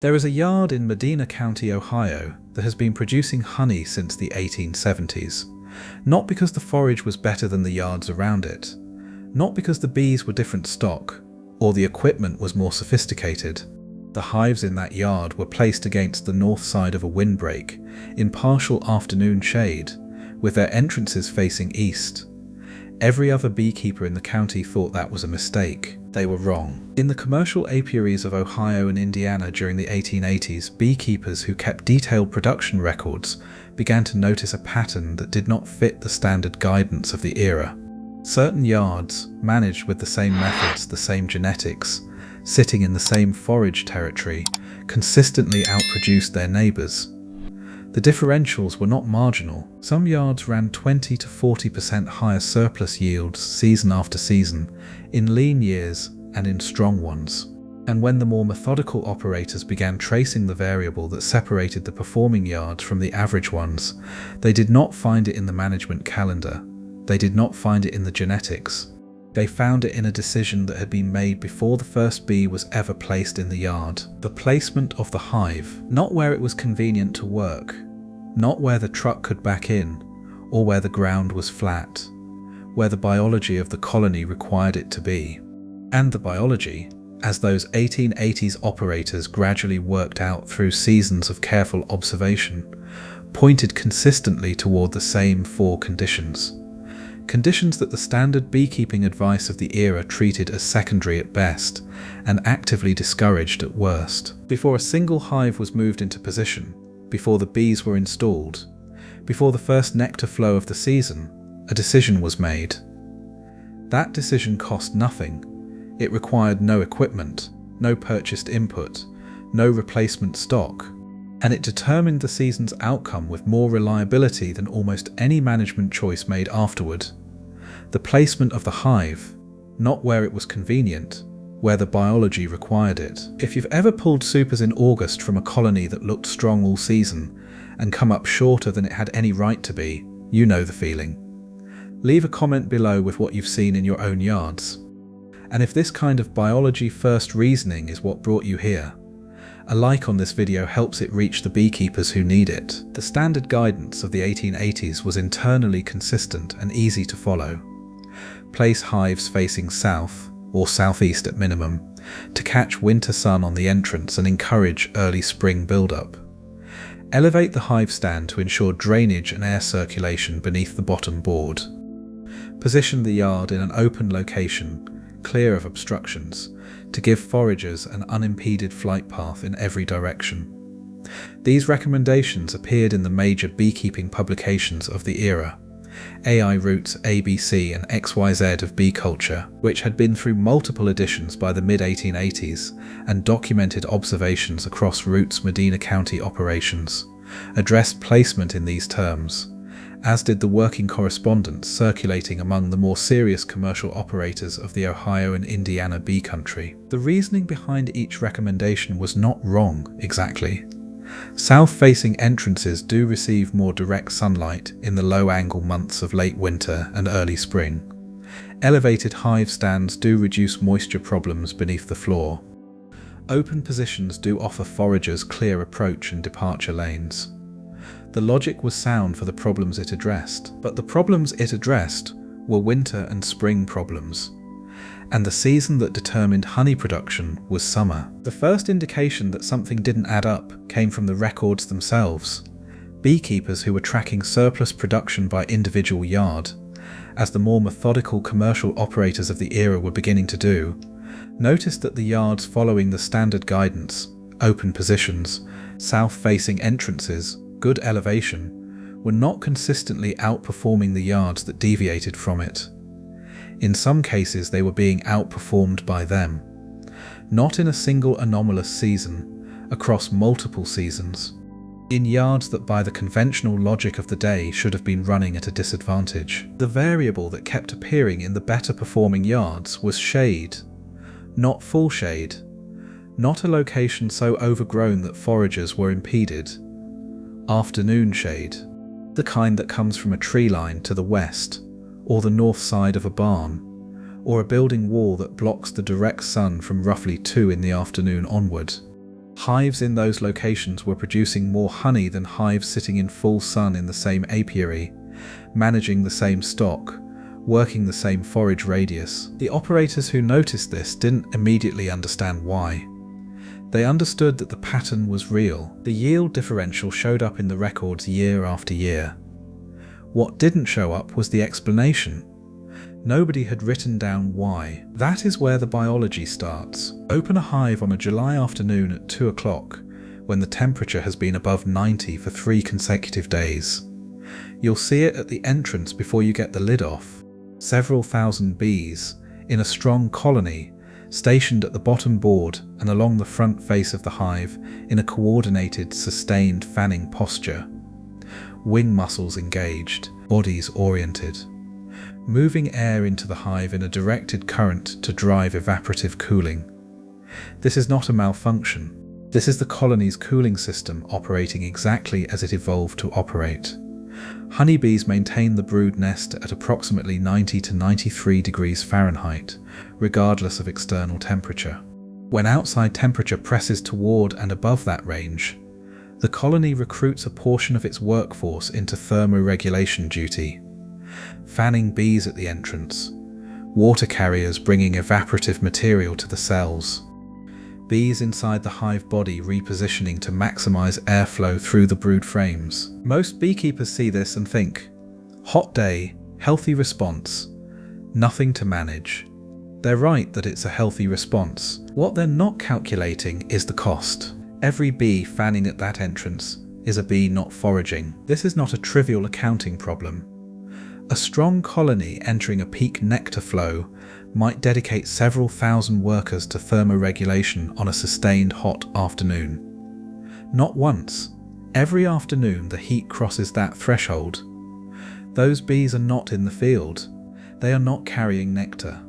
There is a yard in Medina County, Ohio, that has been producing honey since the 1870s. Not because the forage was better than the yards around it, not because the bees were different stock, or the equipment was more sophisticated. The hives in that yard were placed against the north side of a windbreak, in partial afternoon shade, with their entrances facing east. Every other beekeeper in the county thought that was a mistake. They were wrong. In the commercial apiaries of Ohio and Indiana during the 1880s, beekeepers who kept detailed production records began to notice a pattern that did not fit the standard guidance of the era. Certain yards, managed with the same methods, the same genetics, sitting in the same forage territory, consistently outproduced their neighbours. The differentials were not marginal. Some yards ran 20 to 40% higher surplus yields season after season, in lean years and in strong ones. And when the more methodical operators began tracing the variable that separated the performing yards from the average ones, they did not find it in the management calendar. They did not find it in the genetics. They found it in a decision that had been made before the first bee was ever placed in the yard. The placement of the hive, not where it was convenient to work, not where the truck could back in, or where the ground was flat, where the biology of the colony required it to be. And the biology, as those 1880s operators gradually worked out through seasons of careful observation, pointed consistently toward the same four conditions. Conditions that the standard beekeeping advice of the era treated as secondary at best and actively discouraged at worst. Before a single hive was moved into position, before the bees were installed, before the first nectar flow of the season, a decision was made. That decision cost nothing. It required no equipment, no purchased input, no replacement stock, and it determined the season's outcome with more reliability than almost any management choice made afterward. The placement of the hive, not where it was convenient, where the biology required it. If you've ever pulled supers in August from a colony that looked strong all season and come up shorter than it had any right to be, you know the feeling. Leave a comment below with what you've seen in your own yards. And if this kind of biology-first reasoning is what brought you here, a like on this video helps it reach the beekeepers who need it. The standard guidance of the 1880s was internally consistent and easy to follow. Place hives facing south, or southeast at minimum, to catch winter sun on the entrance and encourage early spring build-up. Elevate the hive stand to ensure drainage and air circulation beneath the bottom board. Position the yard in an open location, clear of obstructions, to give foragers an unimpeded flight path in every direction. These recommendations appeared in the major beekeeping publications of the era, AI Roots, ABC and XYZ of Bee Culture, which had been through multiple editions by the mid-1880s and documented observations across Roots' Medina County operations, addressed placement in these terms, as did the working correspondence circulating among the more serious commercial operators of the Ohio and Indiana bee country. The reasoning behind each recommendation was not wrong, exactly. South-facing entrances do receive more direct sunlight in the low-angle months of late winter and early spring. Elevated hive stands do reduce moisture problems beneath the floor. Open positions do offer foragers clear approach and departure lanes. The logic was sound for the problems it addressed, but the problems it addressed were winter and spring problems, and the season that determined honey production was summer. The first indication that something didn't add up came from the records themselves. Beekeepers who were tracking surplus production by individual yard, as the more methodical commercial operators of the era were beginning to do, noticed that the yards following the standard guidance, open positions, south-facing entrances, good elevation, were not consistently outperforming the yards that deviated from it. In some cases they were being outperformed by them, not in a single anomalous season, across multiple seasons, in yards that by the conventional logic of the day should have been running at a disadvantage. The variable that kept appearing in the better performing yards was shade, not full shade, not a location so overgrown that foragers were impeded. Afternoon shade, the kind that comes from a tree line to the west, or the north side of a barn, or a building wall that blocks the direct sun from roughly 2 in the afternoon onward. Hives in those locations were producing more honey than hives sitting in full sun in the same apiary, managing the same stock, working the same forage radius. The operators who noticed this didn't immediately understand why. They understood that the pattern was real. The yield differential showed up in the records year after year. What didn't show up was the explanation. Nobody had written down why. That is where the biology starts. Open a hive on a July afternoon at 2 o'clock, when the temperature has been above 90 for 3 consecutive days. You'll see it at the entrance before you get the lid off. Several thousand bees, in a strong colony, stationed at the bottom board and along the front face of the hive in a coordinated, sustained fanning posture. Wing muscles engaged, bodies oriented. Moving air into the hive in a directed current to drive evaporative cooling. This is not a malfunction. This is the colony's cooling system operating exactly as it evolved to operate. Honeybees maintain the brood nest at approximately 90 to 93 degrees Fahrenheit, regardless of external temperature. When outside temperature presses toward and above that range, the colony recruits a portion of its workforce into thermoregulation duty. Fanning bees at the entrance, water carriers bringing evaporative material to the cells, bees inside the hive body repositioning to maximize airflow through the brood frames. Most beekeepers see this and think, hot day, healthy response, nothing to manage. They're right that it's a healthy response. What they're not calculating is the cost. Every bee fanning at that entrance is a bee not foraging. This is not a trivial accounting problem. A strong colony entering a peak nectar flow might dedicate several thousand workers to thermoregulation on a sustained hot afternoon. Not once. Every afternoon the heat crosses that threshold. Those bees are not in the field. They are not carrying nectar.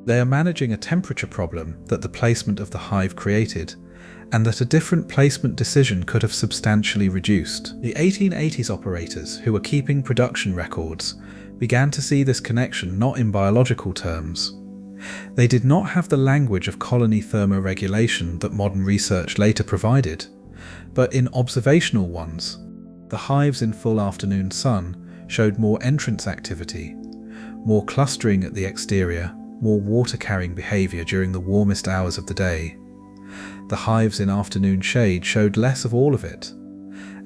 They are managing a temperature problem that the placement of the hive created, and that a different placement decision could have substantially reduced. The 1880s operators, who were keeping production records, began to see this connection not in biological terms. They did not have the language of colony thermoregulation that modern research later provided, but in observational ones. The hives in full afternoon sun showed more entrance activity, more clustering at the exterior, more water-carrying behaviour during the warmest hours of the day. The hives in afternoon shade showed less of all of it.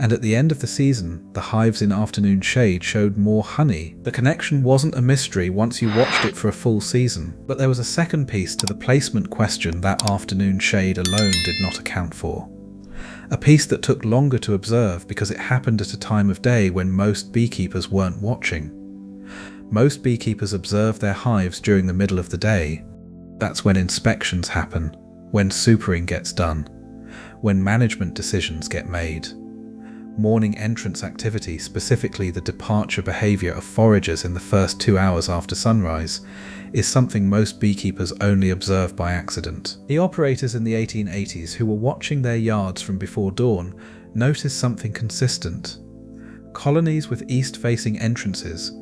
And at the end of the season, the hives in afternoon shade showed more honey. The connection wasn't a mystery once you watched it for a full season, but there was a second piece to the placement question that afternoon shade alone did not account for. A piece that took longer to observe because it happened at a time of day when most beekeepers weren't watching. Most beekeepers observe their hives during the middle of the day. That's when inspections happen, when supering gets done, when management decisions get made. Morning entrance activity, specifically the departure behaviour of foragers in the first 2 hours after sunrise, is something most beekeepers only observe by accident. The operators in the 1880s who were watching their yards from before dawn noticed something consistent. Colonies with east-facing entrances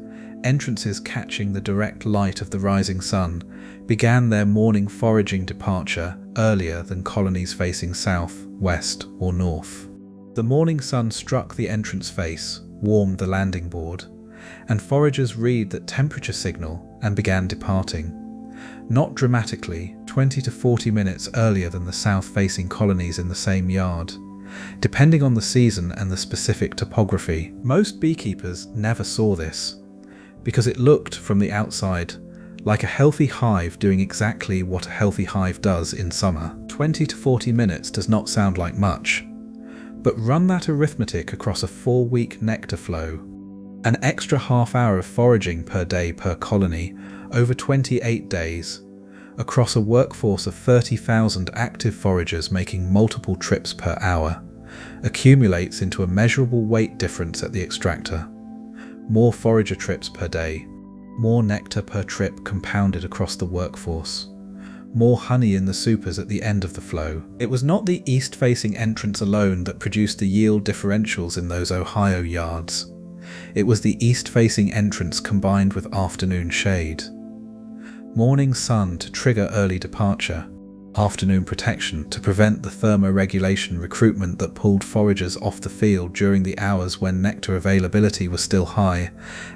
catching the direct light of the rising sun, began their morning foraging departure earlier than colonies facing south, west, or north. The morning sun struck the entrance face, warmed the landing board, and foragers read that temperature signal and began departing. Not dramatically, 20 to 40 minutes earlier than the south-facing colonies in the same yard, depending on the season and the specific topography. Most beekeepers never saw this, because it looked from the outside like a healthy hive doing exactly what a healthy hive does in summer. 20 to 40 minutes does not sound like much. But run that arithmetic across a 4-week nectar flow, an extra half hour of foraging per day per colony over 28 days, across a workforce of 30,000 active foragers making multiple trips per hour, accumulates into a measurable weight difference at the extractor. More forager trips per day, more nectar per trip compounded across the workforce. More honey in the supers at the end of the flow. It was not the east-facing entrance alone that produced the yield differentials in those Ohio yards. It was the east-facing entrance combined with afternoon shade. Morning sun to trigger early departure. afternoon protection to prevent the thermoregulation recruitment that pulled foragers off the field during the hours when nectar availability was still high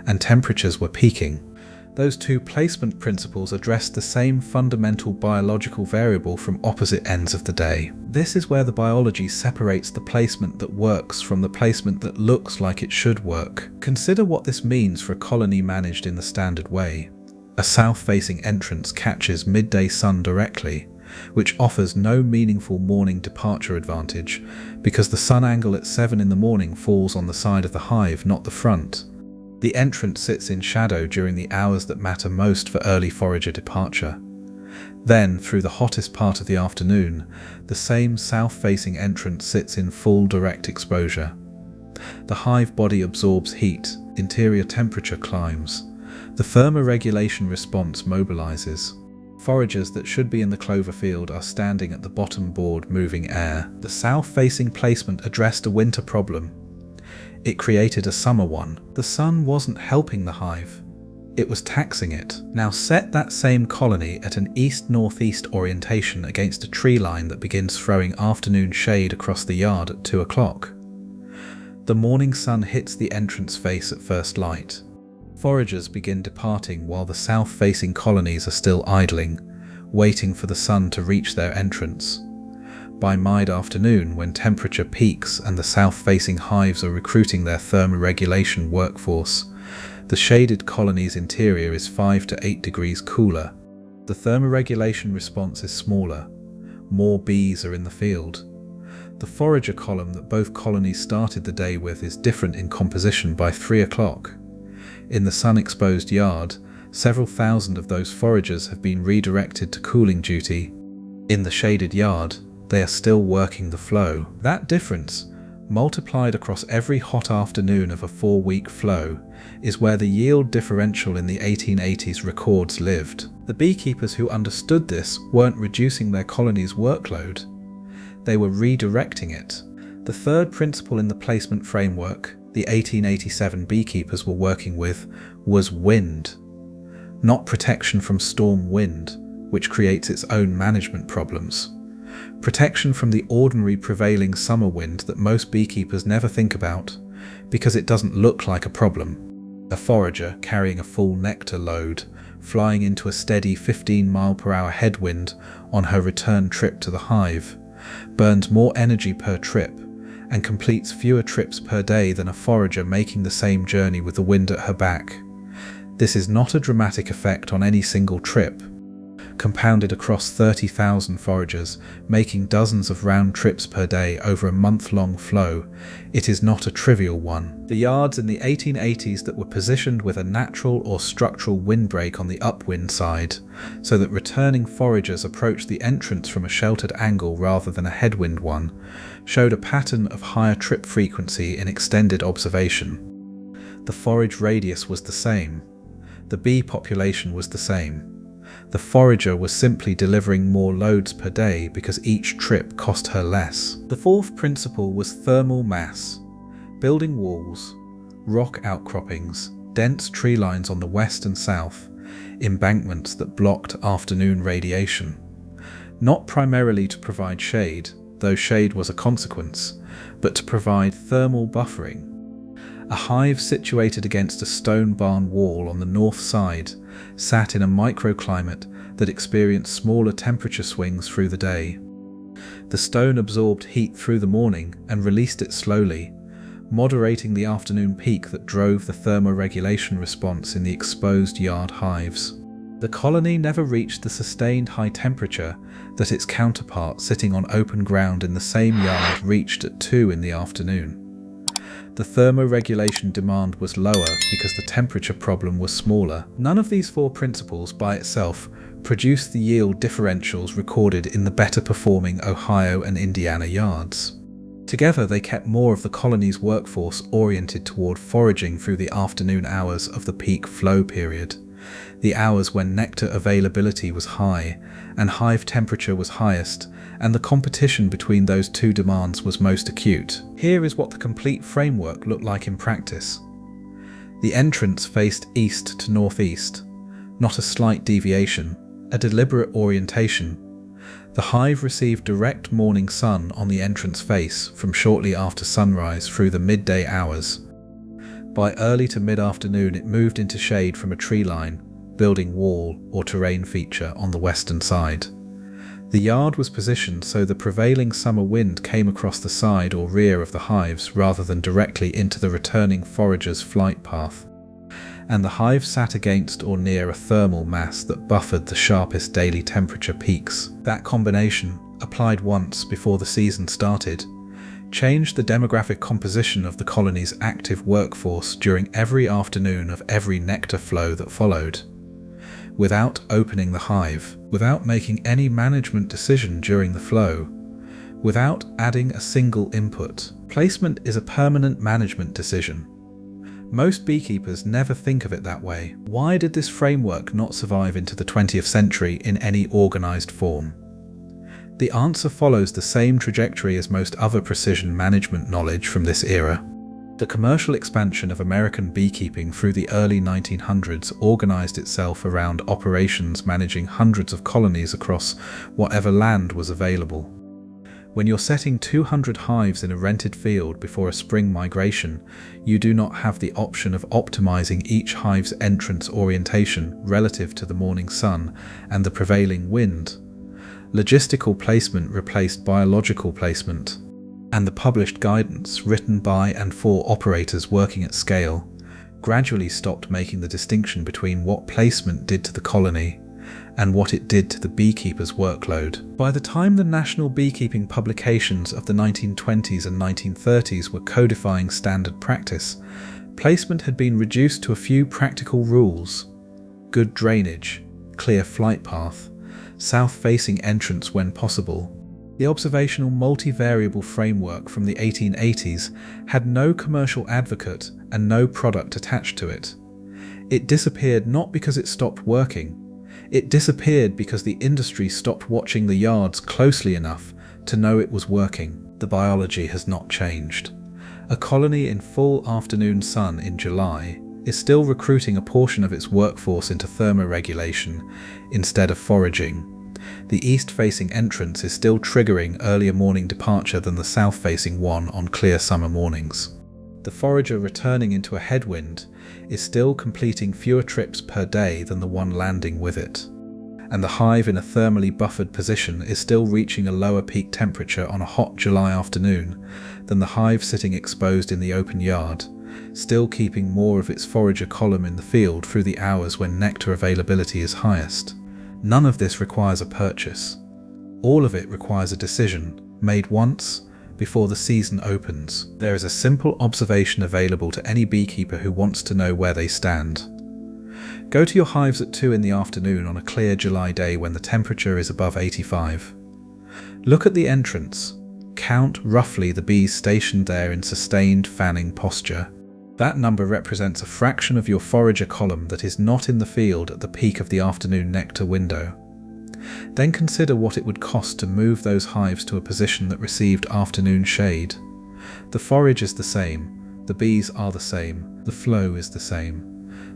and temperatures were peaking. Those two placement principles address the same fundamental biological variable from opposite ends of the day. This is where the biology separates the placement that works from the placement that looks like it should work. Consider what this means for a colony managed in the standard way. A south-facing entrance catches midday sun directly, which offers no meaningful morning departure advantage because the sun angle at 7 in the morning falls on the side of the hive, not the front. The entrance sits in shadow during the hours that matter most for early forager departure. Then, through the hottest part of the afternoon, the same south-facing entrance sits in full direct exposure. The hive body absorbs heat, interior temperature climbs. The thermoregulation response mobilizes. Foragers that should be in the clover field are standing at the bottom board moving air. The south-facing placement addressed a winter problem. It created a summer one. The sun wasn't helping the hive. It was taxing it. Now set that same colony at an east-northeast orientation against a tree line that begins throwing afternoon shade across the yard at 2 o'clock. The morning sun hits the entrance face at first light. Foragers begin departing while the south-facing colonies are still idling, waiting for the sun to reach their entrance. By mid-afternoon, when temperature peaks and the south-facing hives are recruiting their thermoregulation workforce, the shaded colony's interior is 5 to 8 degrees cooler. The thermoregulation response is smaller. More bees are in the field. The forager column that both colonies started the day with is different in composition by 3 o'clock. In the sun-exposed yard, several thousand of those foragers have been redirected to cooling duty. In the shaded yard, they are still working the flow. That difference, multiplied across every hot afternoon of a 4-week flow, is where the yield differential in the 1880s records lived. The beekeepers who understood this weren't reducing their colony's workload. They were redirecting it. The third principle in the placement framework the 1887 beekeepers were working with was wind, not protection from storm wind, which creates its own management problems. Protection from the ordinary prevailing summer wind that most beekeepers never think about, because it doesn't look like a problem. A forager carrying a full nectar load, flying into a steady 15-mile-per-hour headwind on her return trip to the hive, burns more energy per trip and completes fewer trips per day than a forager making the same journey with the wind at her back. This is not a dramatic effect on any single trip. Compounded across 30,000 foragers, making dozens of round trips per day over a month-long flow, it is not a trivial one. The yards in the 1880s that were positioned with a natural or structural windbreak on the upwind side, so that returning foragers approached the entrance from a sheltered angle rather than a headwind one, showed a pattern of higher trip frequency in extended observation. The forage radius was the same. The bee population was the same. The forager was simply delivering more loads per day because each trip cost her less. The fourth principle was thermal mass. Building walls, rock outcroppings, dense tree lines on the west and south, embankments that blocked afternoon radiation. Not primarily to provide shade, though shade was a consequence, but to provide thermal buffering. A hive situated against a stone barn wall on the north side sat in a microclimate that experienced smaller temperature swings through the day. The stone absorbed heat through the morning and released it slowly, moderating the afternoon peak that drove the thermoregulation response in the exposed yard hives. The colony never reached the sustained high temperature that its counterpart sitting on open ground in the same yard reached at 2 in the afternoon. The thermoregulation demand was lower because the temperature problem was smaller. None of these four principles by itself produced the yield differentials recorded in the better performing Ohio and Indiana yards. Together they kept more of the colony's workforce oriented toward foraging through the afternoon hours of the peak flow period, the hours when nectar availability was high and hive temperature was highest, and the competition between those two demands was most acute. Here is what the complete framework looked like in practice. The entrance faced east to northeast, not a slight deviation, a deliberate orientation. The hive received direct morning sun on the entrance face from shortly after sunrise through the midday hours. By early to mid-afternoon it moved into shade from a tree line, building wall or terrain feature on the western side. The yard was positioned so the prevailing summer wind came across the side or rear of the hives rather than directly into the returning forager's flight path. And the hive sat against or near a thermal mass that buffered the sharpest daily temperature peaks. That combination, applied once before the season started, changed the demographic composition of the colony's active workforce during every afternoon of every nectar flow that followed. Without opening the hive, without making any management decision during the flow, without adding a single input, placement is a permanent management decision. Most beekeepers never think of it that way. Why did this framework not survive into the 20th century in any organised form? The answer follows the same trajectory as most other precision management knowledge from this era. The commercial expansion of American beekeeping through the early 1900s organised itself around operations managing hundreds of colonies across whatever land was available. When you're setting 200 hives in a rented field before a spring migration, you do not have the option of optimizing each hive's entrance orientation relative to the morning sun and the prevailing wind. Logistical placement replaced biological placement, and the published guidance written by and for operators working at scale gradually stopped making the distinction between what placement did to the colony and what it did to the beekeeper's workload. By the time the national beekeeping publications of the 1920s and 1930s were codifying standard practice, placement had been reduced to a few practical rules: good drainage, clear flight path, south-facing entrance when possible. The observational multivariable framework from the 1880s had no commercial advocate and no product attached to it. It disappeared not because it stopped working. It disappeared because the industry stopped watching the yards closely enough to know it was working. The biology has not changed. A colony in full afternoon sun in July is still recruiting a portion of its workforce into thermoregulation instead of foraging. The east-facing entrance is still triggering earlier morning departure than the south-facing one on clear summer mornings. The forager returning into a headwind is still completing fewer trips per day than the one landing with it. And the hive in a thermally buffered position is still reaching a lower peak temperature on a hot July afternoon than the hive sitting exposed in the open yard, still keeping more of its forager column in the field through the hours when nectar availability is highest. None of this requires a purchase. All of it requires a decision, made once, before the season opens. There is a simple observation available to any beekeeper who wants to know where they stand. Go to your hives at 2 in the afternoon on a clear July day when the temperature is above 85. Look at the entrance. Count roughly the bees stationed there in sustained fanning posture. That number represents a fraction of your forager column that is not in the field at the peak of the afternoon nectar window. Then consider what it would cost to move those hives to a position that received afternoon shade. The forage is the same, the bees are the same, the flow is the same.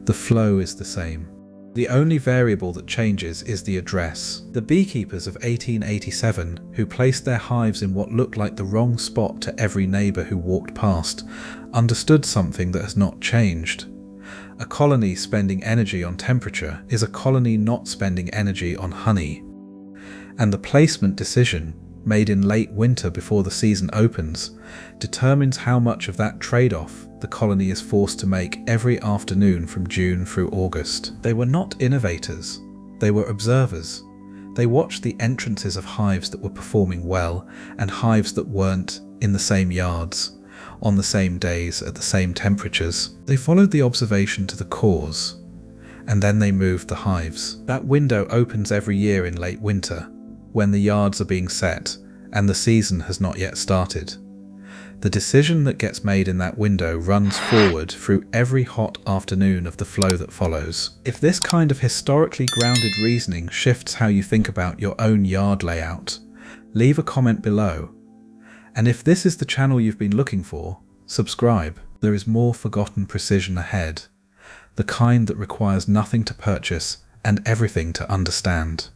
The flow is the same. The only variable that changes is the address. The beekeepers of 1887, who placed their hives in what looked like the wrong spot to every neighbour who walked past, understood something that has not changed. A colony spending energy on temperature is a colony not spending energy on honey. And the placement decision, made in late winter before the season opens, determines how much of that trade-off the colony is forced to make every afternoon from June through August. They were not innovators, they were observers. They watched the entrances of hives that were performing well and hives that weren't in the same yards, on the same days at the same temperatures. They followed the observation to the cause, and then they moved the hives. That window opens every year in late winter, when the yards are being set and the season has not yet started. The decision that gets made in that window runs forward through every hot afternoon of the flow that follows. If this kind of historically grounded reasoning shifts how you think about your own yard layout, leave a comment below. And if this is the channel you've been looking for, subscribe. There is more forgotten precision ahead, the kind that requires nothing to purchase and everything to understand.